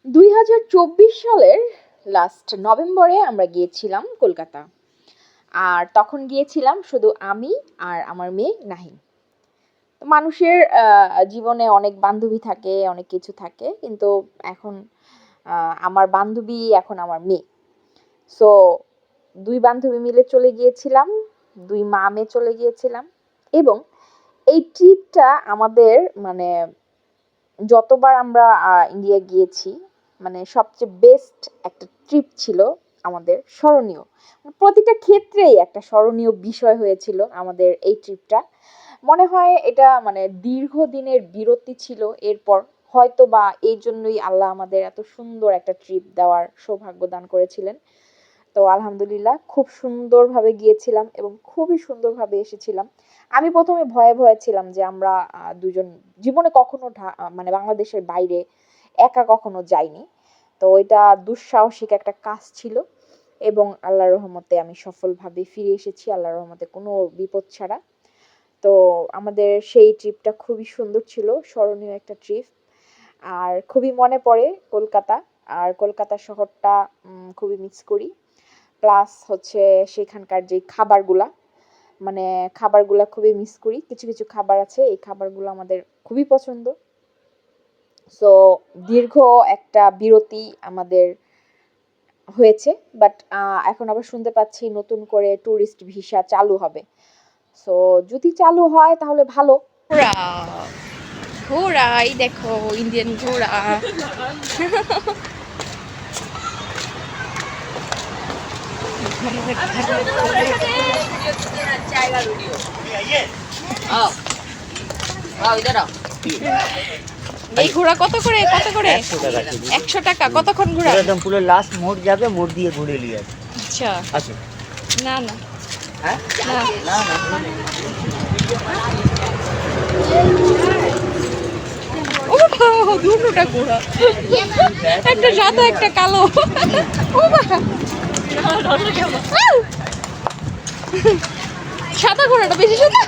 2024 সালের লাস্ট নভেম্বরে আমরা গিয়েছিলাম কলকাতা। আর তখন গিয়েছিলাম শুধু আমি আর আমার মেয়ে নাহিন। তো মানুষের জীবনে অনেক বান্ধবী থাকে, অনেক কিছু থাকে, কিন্তু এখন আমার বান্ধবী এখন আমার মেয়ে। সো 2 বান্ধবী মিলে চলে গিয়েছিলাম, 2 মা মেয়ে চলে গিয়েছিলাম। এবং এই ট্রিপটা আমাদের মানে যতবার আমরা ইন্ডিয়া গিয়েছি, মানে সবচেয়ে বেস্ট একটা ট্রিপ ছিল আমাদের, স্মরণীয়। প্রতিটা ক্ষেত্রেই একটা স্মরণীয় বিষয় হয়েছিল আমাদের এই ট্রিপটা। মনে হয় এটা মানে দীর্ঘদিনের বিরতি ছিল, এরপর হয়তো বা এই জন্যই আল্লাহ আমাদের এত সুন্দর একটা ট্রিপ দেওয়ার সৌভাগ্য দান করেছিলেন। তো আলহামদুলিল্লাহ খুব সুন্দরভাবে গিয়েছিলাম এবং খুবই সুন্দরভাবে এসেছিলাম। আমি প্রথমে ভয়ে ভয়ে ছিলাম যে আমরা দুজন জীবনে কখনো মানে বাংলাদেশের বাইরে একা কখনো যাইনি। তো এটা দুঃসাহসিক একটা কাজ ছিল এবং আল্লাহর রহমতে আমি সফলভাবে ফিরে এসেছি, আল্লাহর রহমতে কোনো বিপদ ছাড়া। তো আমাদের সেই ট্রিপটা খুবই সুন্দর ছিল, স্মরণীয় একটা ট্রিপ। আর খুবই মনে পড়ে কলকাতা, আর কলকাতা শহরটা খুবই মিস করি। প্লাস হচ্ছে সেখানকার যে খাবারগুলা, মানে খাবারগুলা খুবই মিস করি। কিছু কিছু খাবার আছে, এই খাবারগুলো আমাদের খুবই পছন্দ। সো দীর্ঘ একটা বিরতি আমাদের হয়েছে, বাট এখন আবার শুনতে পাচ্ছি নতুন করে ট্যুরিস্ট ভিসা চালু হবে। সো যদি চালু হয় তাহলে ভালো। ঘোড়া ঘোড়া, এই দেখো ইন্ডিয়ান ঘোড়া। এই ঘোড়া কত করে? 100 টাকা। কতক্ষণ ঘোরা? একদম পুরো লাস্ট মোড় যাবে, মোড় দিয়ে ঘুরে নিয়ে আসবে। আচ্ছা, আচ্ছা। না না হ্যাঁ না, না না ও বাবা, দুটোটা ঘোড়া, একটা সাদা একটা কালো। ও বাবা, সাদা ঘোড়াটা বেশি সুন্দর।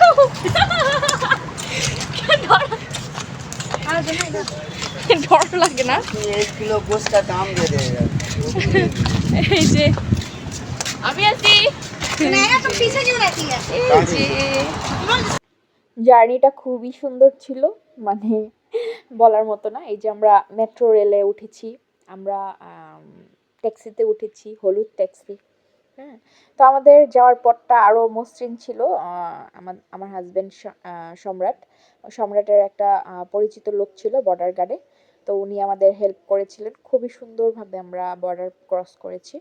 ডর লাগে না? 1 किलो गोश्त का दाम दे देगा। এই যে আমি আছি, এই যে জার্নিটা খুবই সুন্দর ছিল, মানে বলার মতো না। এই যে আমরা মেট্রো রেলে উঠেছি, আমরা ট্যাক্সিতে উঠেছি, হলুদ ট্যাক্সি। হ্যাঁ, তো আমাদের যাওয়ার পথটা আরো মসৃণ ছিল। আমার আমার হাজবেন্ড সম্রাট, সম্রাটের একটা পরিচিত লোক ছিল বর্ডার গার্ডে। তো উনি আমাদের হেল্প করেছিলেন, খুবই সুন্দরভাবে আমরা বর্ডার ক্রস করেছি।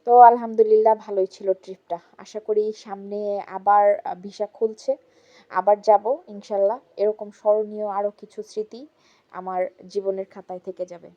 তো আলহামদুলিল্লাহ ভালোই ছিল ট্রিপটা। আশা করি সামনে আবার ভিসা খুলছে, আবার যাব ইনশাল্লাহ। এরকম স্মরণীয় আরো কিছু স্মৃতি আমার জীবনের খাতায় থেকে যাবে।